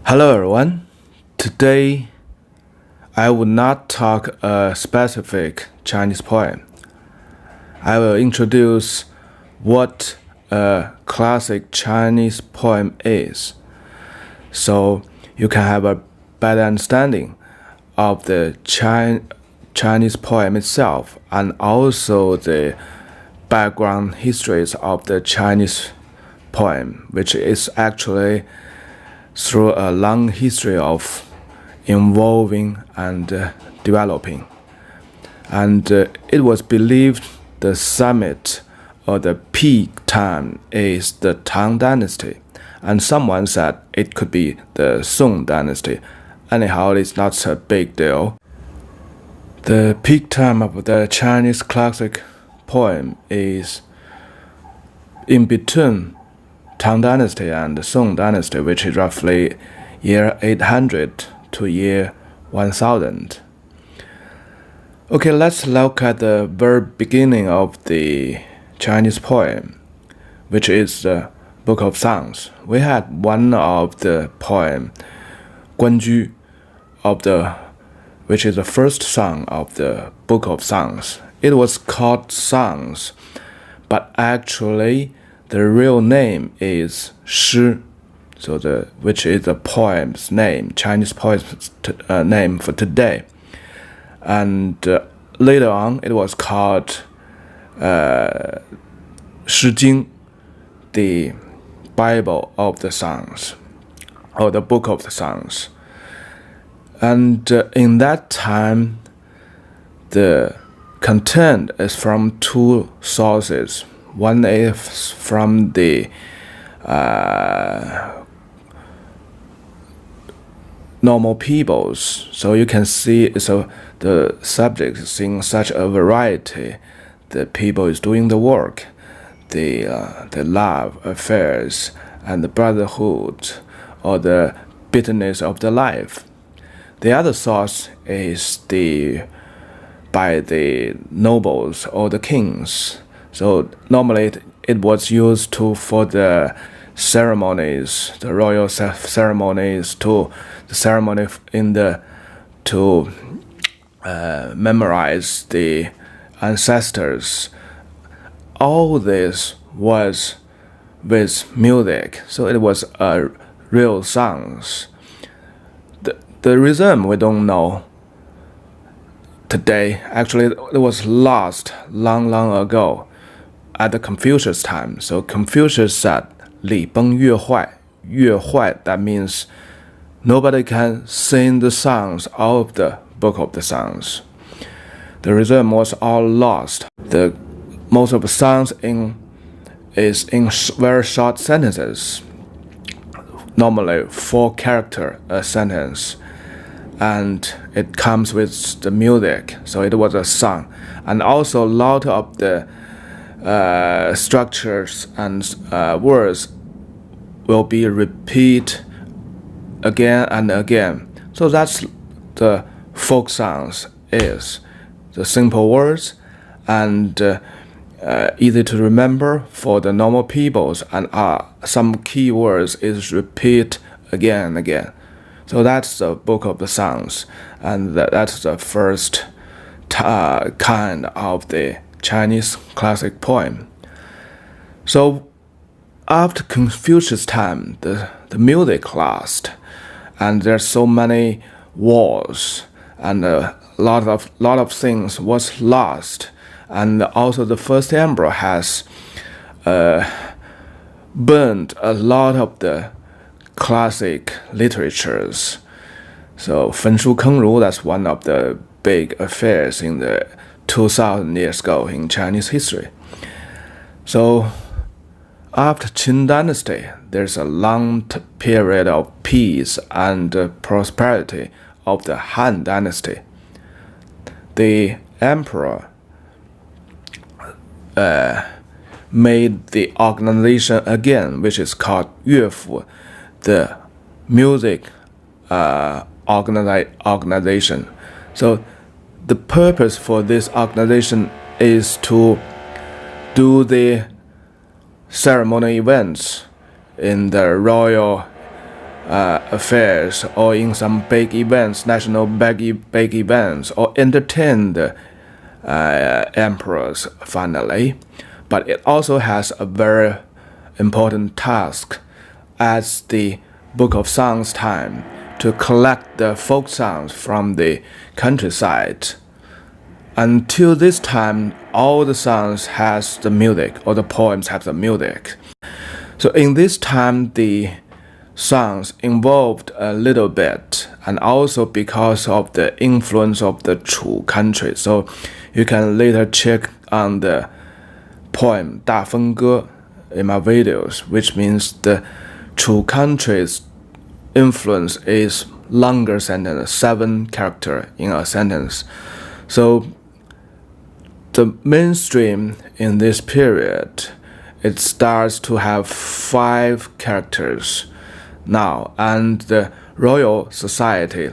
Hello everyone. Today I will not talk a specific Chinese poem. I will introduce what a classic Chinese poem is, so you can have a better understanding of the Chinese poem itself and also the background histories of the Chinese poem, which is actually through a long history of evolving and developing. And it was believed the summit or the peak time is the Tang dynasty, and someone said it could be the Song dynasty. Anyhow, it's not a big deal. The peak time of the Chinese classic poem is in between Tang dynasty and the Song dynasty, which is roughly year 800 to year 1000. Okay, let's look at the very beginning of the Chinese poem, which is the Book of Songs. We had one of the poem, Guanju, which is the first song of the Book of Songs. It was called Songs, but actually the real name is Shi, which is the poem's name, Chinese poem's name for today. And later on, it was called Shi Jing, the Bible of the Songs, or the Book of the Songs. And in that time, the content is from two sources. One is from the normal peoples, so you can see the subjects in such a variety. The people is doing the work, the love affairs and the brotherhood, or the bitterness of the life. The other source is by the nobles or the kings. So normally it was used for the ceremonies, the royal ceremonies, to the ceremony to memorize the ancestors. All this was with music, so it was real songs. The rhythm we don't know today. Actually, it was lost long ago at the Confucius time. So Confucius said, 礼崩乐坏. 乐坏, that means nobody can sing the songs of the Book of the Songs. The rhythm was all lost. Most of the songs is in very short sentences, normally 4 character a sentence, and it comes with the music, so it was a song. And also a lot of the structures and words will be repeat again and again. So that's the folk songs is the simple words and easy to remember for the normal peoples, and some key words is repeat again and again. So that's the Book of the Songs, and that's the first kind of the Chinese classic poem. So after Confucius' time, the music lost, and there's so many wars, and a lot of things was lost, and also the first emperor has burned a lot of the classic literatures. So 焚书坑儒, that's one of the big affairs in the 2000 years ago in Chinese history. So after Qin dynasty, there's a long period of peace and prosperity of the Han dynasty. The emperor made the organization again, which is called 乐府, the music organization. So the purpose for this organization is to do the ceremony events in the royal affairs or in some big events, national big events, or entertain the emperors finally. But it also has a very important task as the Book of Songs time to collect the folk songs from the countryside. Until this time, all the songs has the music, or the poems have the music. So in this time, the songs involved a little bit, and also because of the influence of the Chu country. So you can later check on the poem 大风歌 in my videos, which means the Chu country's influence is longer sentence, 7 character in a sentence. So the mainstream in this period, it starts to have 5 characters now, and the royal society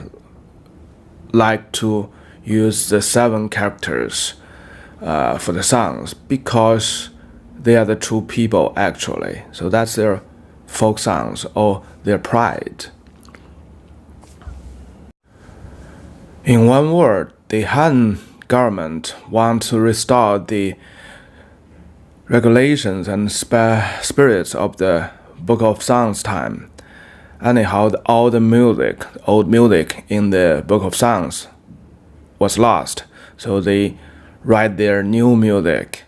like to use the 7 characters for the songs because they are the true people actually. So that's their folk songs or their pride. In one word, the Han government wants to restore the regulations and spirits of the Book of Songs time. Anyhow, all the music, old music in the Book of Songs was lost, so they write their new music,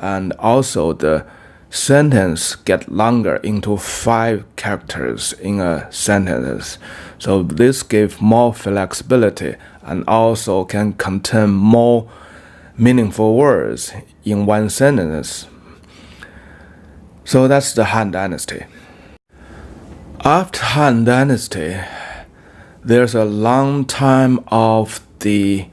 and also the sentence get longer into 5 characters in a sentence. So this gives more flexibility and also can contain more meaningful words in one sentence. So that's the Han Dynasty. After Han Dynasty, there's a long time of the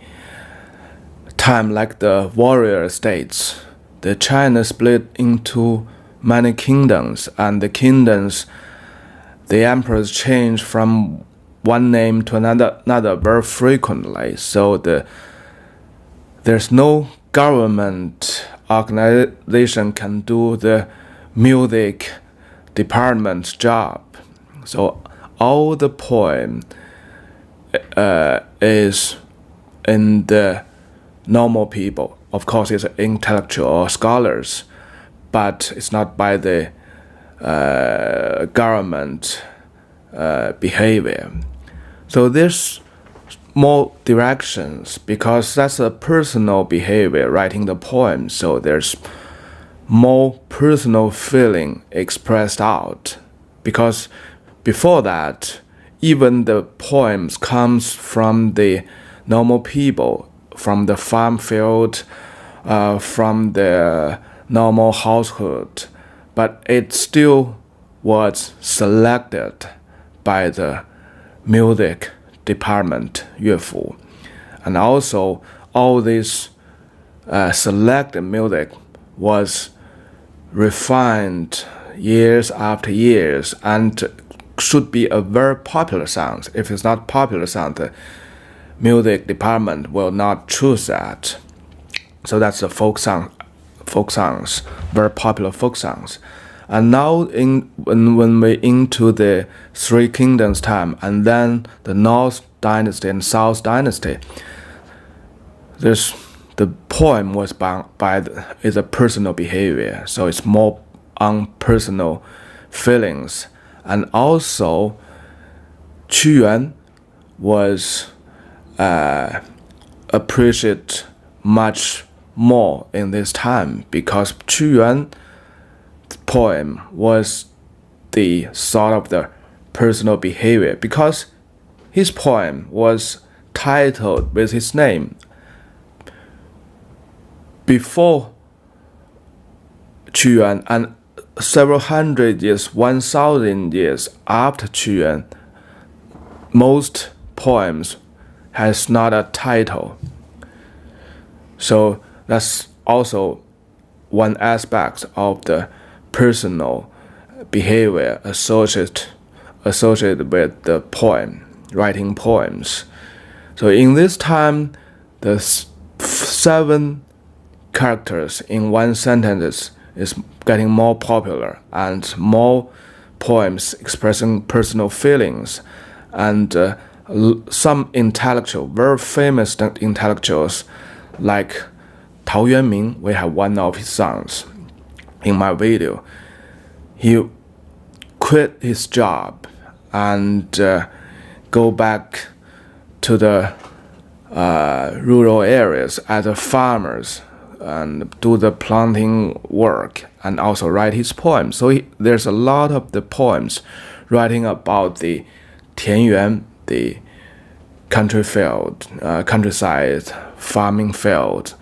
time like the warrior states. The China split into many kingdoms, and the kingdoms, the emperors change from one name to another very frequently. So there's no government organization can do the music department's job. So all the poem is in the normal people. Of course, it's intellectual scholars, but it's not by the government behavior. So there's more directions because that's a personal behavior writing the poem. So there's more personal feeling expressed out, because before that, even the poems comes from the normal people, from the farm field, from the normal household, but it still was selected by the music department, 乐府. And also all this selected music was refined years after years and should be a very popular sound. If it's not popular sound, the music department will not choose that. So that's the folk songs, very popular folk songs. And now when we into the Three Kingdoms time, and then the North Dynasty and South Dynasty, the poem was is a personal behavior, so it's more on personal feelings. And also, Qu Yuan was appreciated much more in this time, because Qu Yuan poem was the sort of the personal behavior, because his poem was titled with his name. Before Qu Yuan and several hundred years, 1,000 years after Qu Yuan, most poems has not a title. So that's also one aspect of the personal behavior associated with the poem, writing poems. So in this time, the 7 characters in one sentence is getting more popular and more poems expressing personal feelings, and some very famous intellectuals, like Tao Yuanming, we have one of his songs in my video. He quit his job and go back to the rural areas as a farmers and do the planting work and also write his poems. So there's a lot of the poems writing about the tianyuan, the countryside, farming field.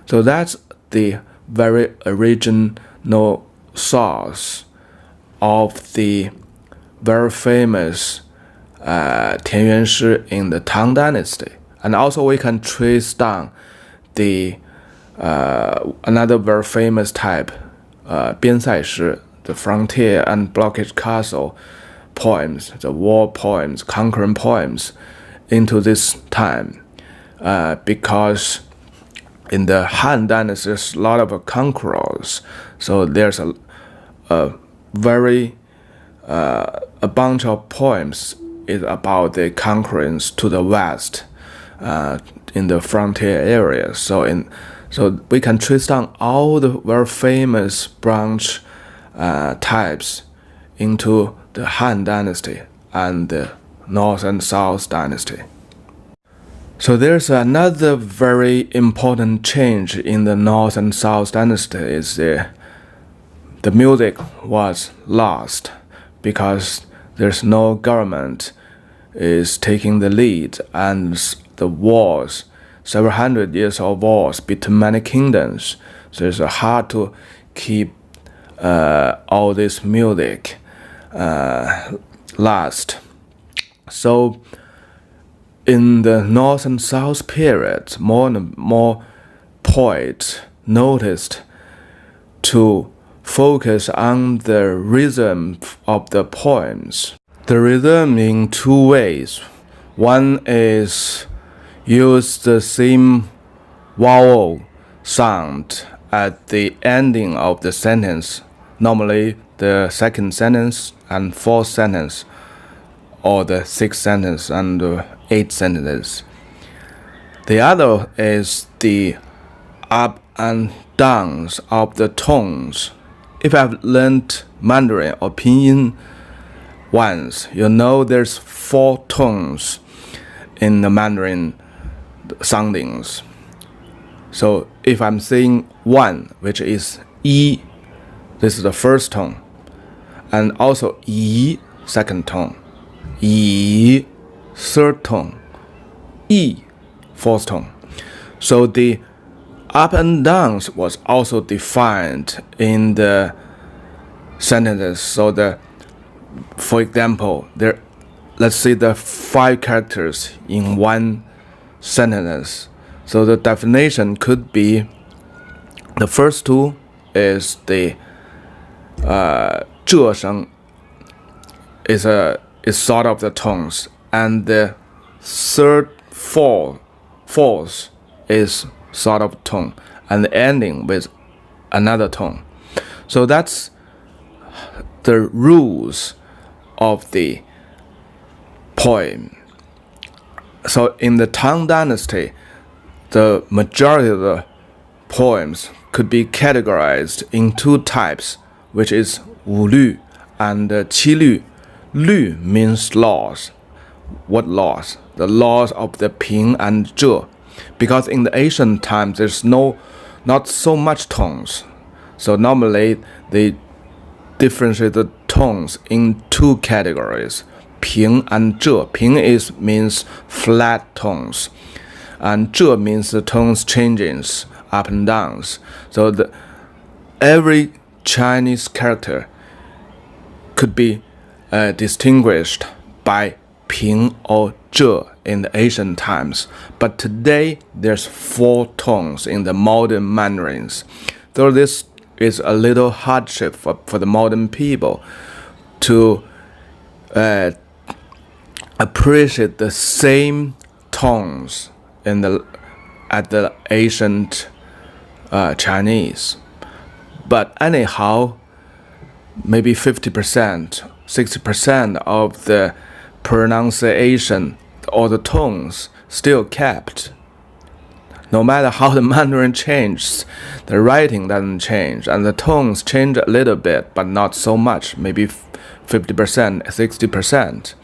So that's the very original source of the very famous 田园诗 in the Tang dynasty. And also we can trace down the another very famous type, 边塞诗, the frontier and blockade castle poems, the war poems, conquering poems, into this time, because in the Han dynasty there's a lot of conquerors, so there's a bunch of poems is about the conquerings to the west, in the frontier areas. So we can trace down all the very famous branch types into the Han dynasty and the North and South dynasty. So there's another very important change in the North and South dynasty is the music was lost because there's no government is taking the lead, and the wars, several hundred years of wars between many kingdoms. So it's hard to keep all this music last. So in the North and South period, more and more poets noticed to focus on the rhythm of the poems. The rhythm in two ways. One is use the same vowel sound at the ending of the sentence, normally the second sentence and fourth sentence, or the sixth sentence and eighth sentence. The other is the up and downs of the tones. If I've learned Mandarin or Pinyin once, you know there's 4 tones in the Mandarin soundings. So if I'm saying 1, which is yi, this is the first tone, and also yi, second tone, yi, third tone, yi, fourth tone. So the up and downs was also defined in the sentences. So for example, let's say the 5 characters in one sentence. So the definition could be the first 2 is the 这声 is sort of the tones, and the third, fourth is sort of tone, and the ending with another tone. So that's the rules of the poem. So in the Tang dynasty, the majority of the poems could be categorized in 2 types, which is 五律 and 七律. Lü means laws. What laws? The laws of the Ping and Zhe. Because in the ancient times, there's not so much tones. So normally they differentiate the tones in 2 categories, Ping and Zhe. Ping means flat tones, and Zhe means the tones changes, up and downs. So every Chinese character could be distinguished by Ping or Zhe in the ancient times. But today, there's 4 tones in the modern Mandarins. So this is a little hardship for the modern people to appreciate the same tones at the ancient Chinese. But anyhow, maybe 50% 60% of the pronunciation or the tones still kept. No matter how the Mandarin changes, the writing doesn't change, and the tones change a little bit, but not so much, maybe 50%, 60%.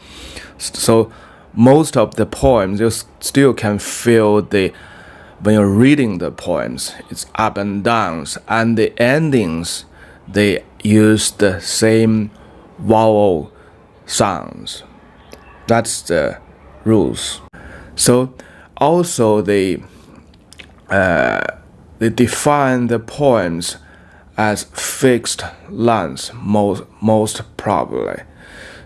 So most of the poems, you still can feel when you're reading the poems, it's up and downs, and the endings, they use the same vowel sounds. That's the rules. So also they define the poems as fixed lines most probably.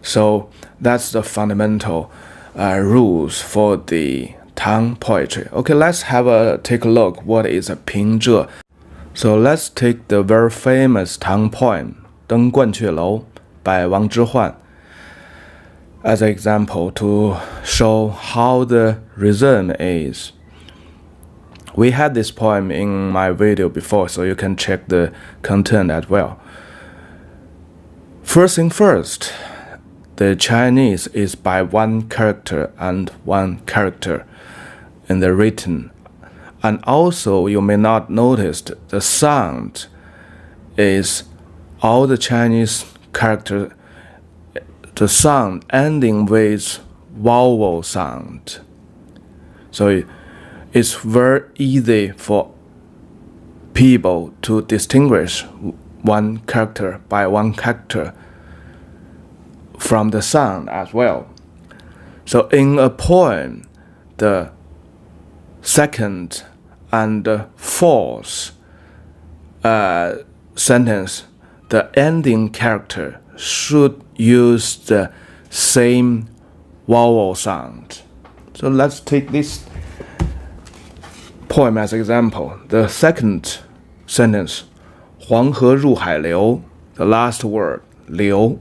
So that's the fundamental rules for the Tang poetry. Okay, let's take a look. What is a 平仄? So let's take the very famous Tang poem 登鹳雀楼 by Wang Zhihuan as an example to show how the rhythm is. We had this poem in my video before, so you can check the content as well. First thing first, the Chinese is by one character and one character in the written. And also, you may not notice the sound is all the Chinese character, the sound ending with vowel sound. So it's very easy for people to distinguish one character by one character from the sound as well. So in a poem, the second and the fourth sentence, the ending character should use the same vowel sound. So let's take this poem as an example. The second sentence, 黄河入海流, the last word, 流.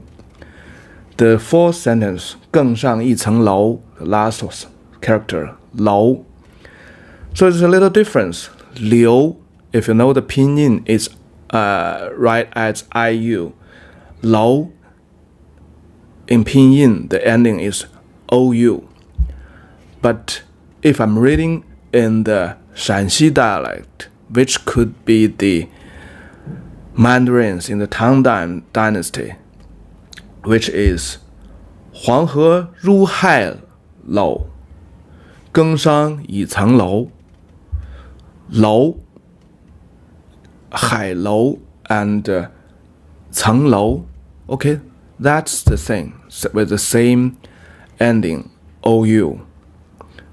The fourth sentence, 更上一层楼, the last character, 楼. So it's a little difference. 流, if you know the pinyin, is right as IU. 楼, in pinyin, the ending is OU. But if I'm reading in the Shanxi dialect, which could be the Mandarins in the Tang dynasty, which is 黄河入海楼，更上一层楼。楼，海楼 and 层楼. Okay, that's the thing with the same ending, OU.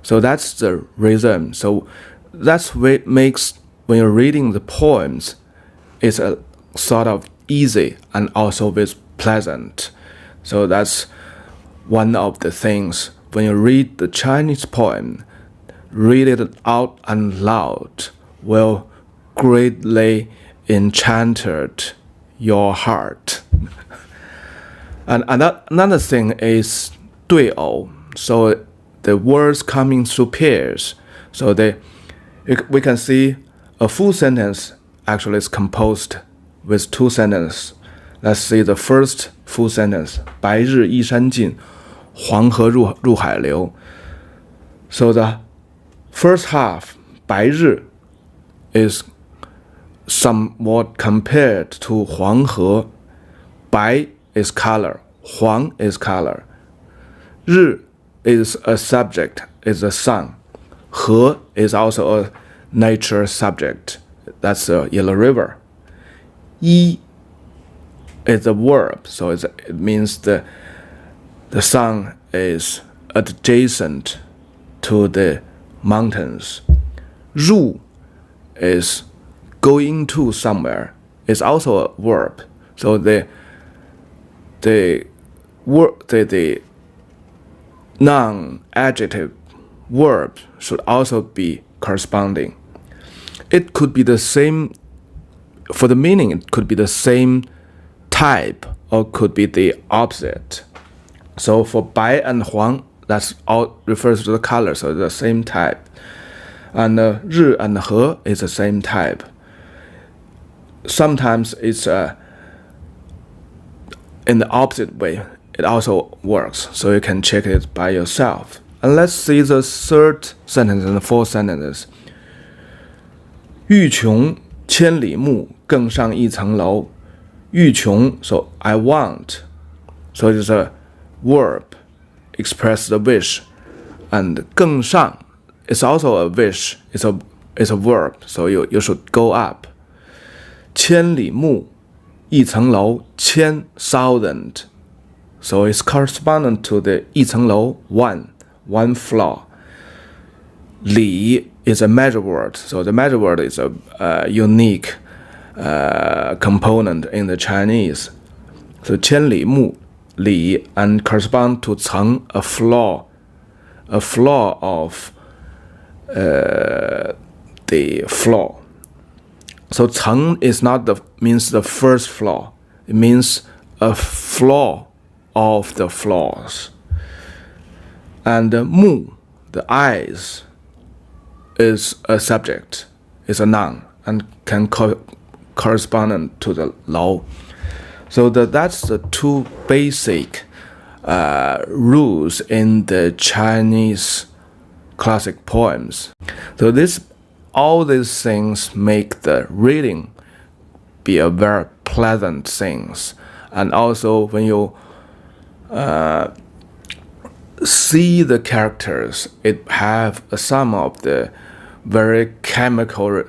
So that's the rhythm. So that's what makes, when you're reading the poems, it's a sort of easy and also with pleasant. So that's one of the things when you read the Chinese poem, read it out and loud will greatly enchanted your heart. And another thing is 对偶. So the words coming through pairs. So we can see a full sentence actually is composed with two sentences. Let's see the first full sentence. 白日依山尽，黄河入海流. So the first half, 白日, is somewhat compared to 黄河. 白 is color, 黄 is color. 日 is a subject, is the sun. 河 is also a nature subject, that's a yellow river. 依 is a verb, so it means the sun is adjacent to the mountains. 入 is going to somewhere, is also a verb. So the non-adjective verb should also be corresponding. It could be the same, for the meaning, it could be the same type or could be the opposite. So for 白 and 黄, that's all refers to the color, so it's the same type. And 日 and 河 is the same type. Sometimes it's in the opposite way. it also works, so you can check it by yourself. And let's see the third sentence and the fourth sentences. 欲穷千里目，更上一层楼。欲穷, so I want. So it's a verb, express the wish. And 更上, it's also a wish. It's a verb, so you should go up. 千里目，一层楼，千 thousand. So it's correspondent to the 一层楼, one floor. 里 is a measure word, so the measure word is a unique component in the Chinese. So 千里目, li, and correspond to 层, a floor of the floor. So 层 is not means the first floor. It means a floor of the floors. And mu, the eyes, is a subject, is a noun, and can correspond to the 楼. So that's the two basic rules in the Chinese classic poems. So all these things make the reading be a very pleasant things. And also when you see the characters, it have some of the very chemical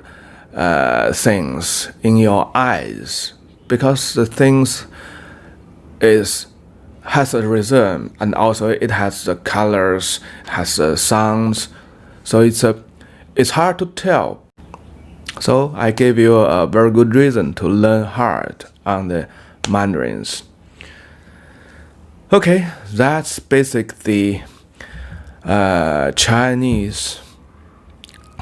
things in your eyes, because the things has a rhythm, and also it has the colors, has the sounds, so it's hard to tell. So I gave you a very good reason to learn hard on the Mandarins. Okay, that's basically Chinese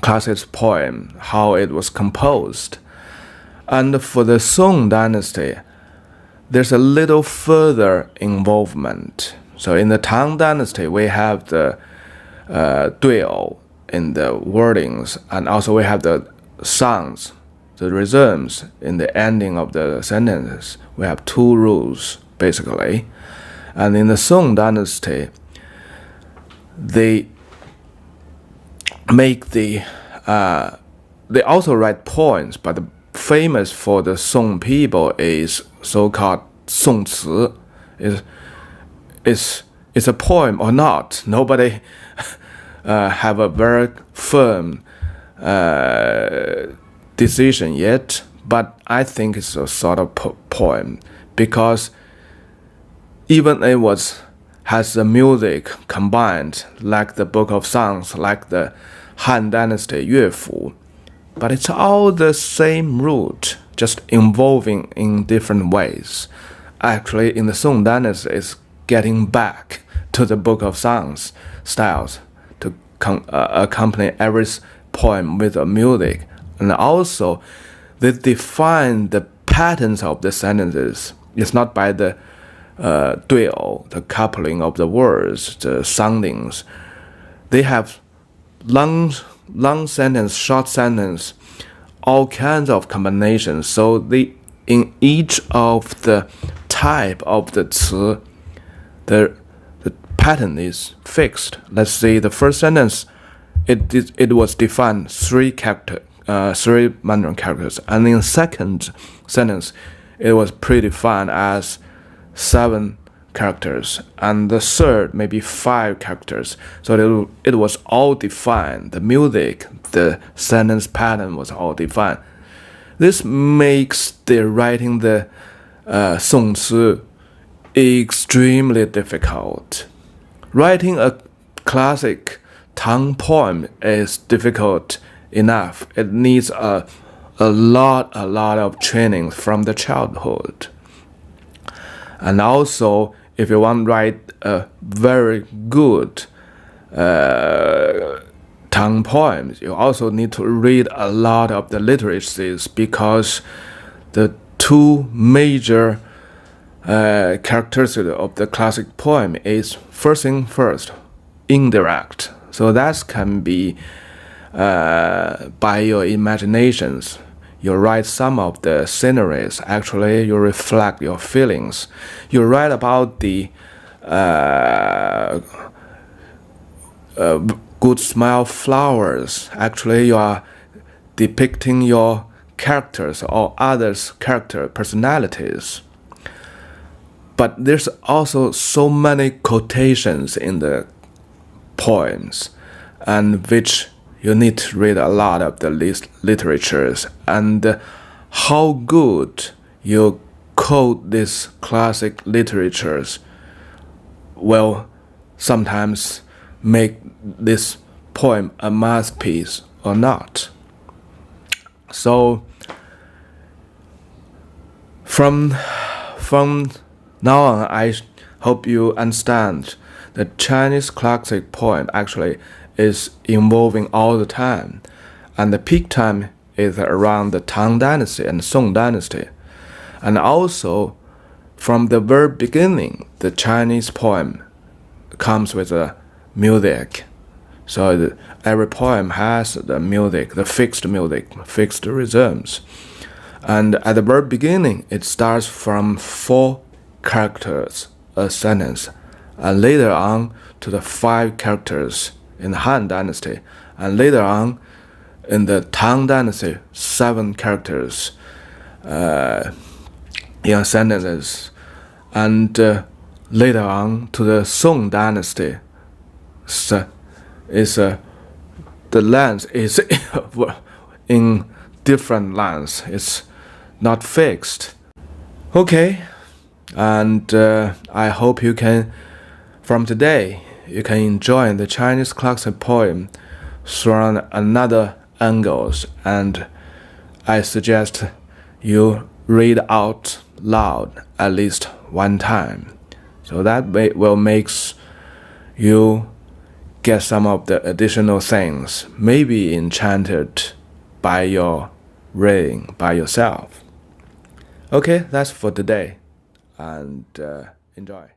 classic poem, how it was composed. And for the Song dynasty, there's a little further involvement. So in the Tang dynasty, we have the 对偶 in the wordings, and also we have the sounds, the rhythms in the ending of the sentences. We have two rules, basically. And in the Song dynasty, they make they also write poems, but the famous for the Song people is so-called 宋词. Is a poem or not? Nobody have a very firm decision yet, but I think it's a sort of poem, because even it has the music combined, like the Book of Songs, like the Han Dynasty 乐府, but it's all the same root, just evolving in different ways. Actually, in the Song Dynasty, it's getting back to the Book of Songs styles to accompany every poem with a music, and also they define the patterns of the sentences. It's not by the 对偶, the coupling of the words, the soundings. They have long sentence, short sentence, all kinds of combinations. So in each of the type of the 词, the pattern is fixed. Let's say the first sentence, it was defined three Mandarin characters, and in the second sentence, it was predefined as 7 characters, and the third maybe 5 characters. So it was all defined. The music, the sentence pattern was all defined. This makes the writing the 宋词 extremely difficult. Writing a classic Tang poem is difficult enough. It needs a lot of training from the childhood. And also, if you want to write a very good Tang poems, you also need to read a lot of the literatures, because the two major characteristics of the classic poem is, first thing first, indirect. So that can be by your imaginations. You write some of the sceneries. Actually, you reflect your feelings. You write about the good smell flowers. Actually, you are depicting your characters or others' character personalities. But there's also so many quotations in the poems, and which you need to read a lot of the literatures, and how good you quote these classic literatures will sometimes make this poem a masterpiece or not. So from now on, I hope you understand the Chinese classic poem actually is evolving all the time, and the peak time is around the Tang dynasty and Song dynasty. And also, from the very beginning, the Chinese poem comes with a music. So every poem has the music, the fixed music, fixed rhythms. And at the very beginning, it starts from 4 characters a sentence, and later on to the 5 characters in the Han Dynasty, and later on in the Tang Dynasty, 7 characters in sentences, and later on to the Song Dynasty. So the length is in different lengths. It's not fixed. Okay, and I hope you can, from today, you can enjoy the Chinese classic poem from another angles, and I suggest you read out loud at least one time, so that will makes you get some of the additional things, maybe enchanted by your reading by yourself. Okay, that's for today, and enjoy.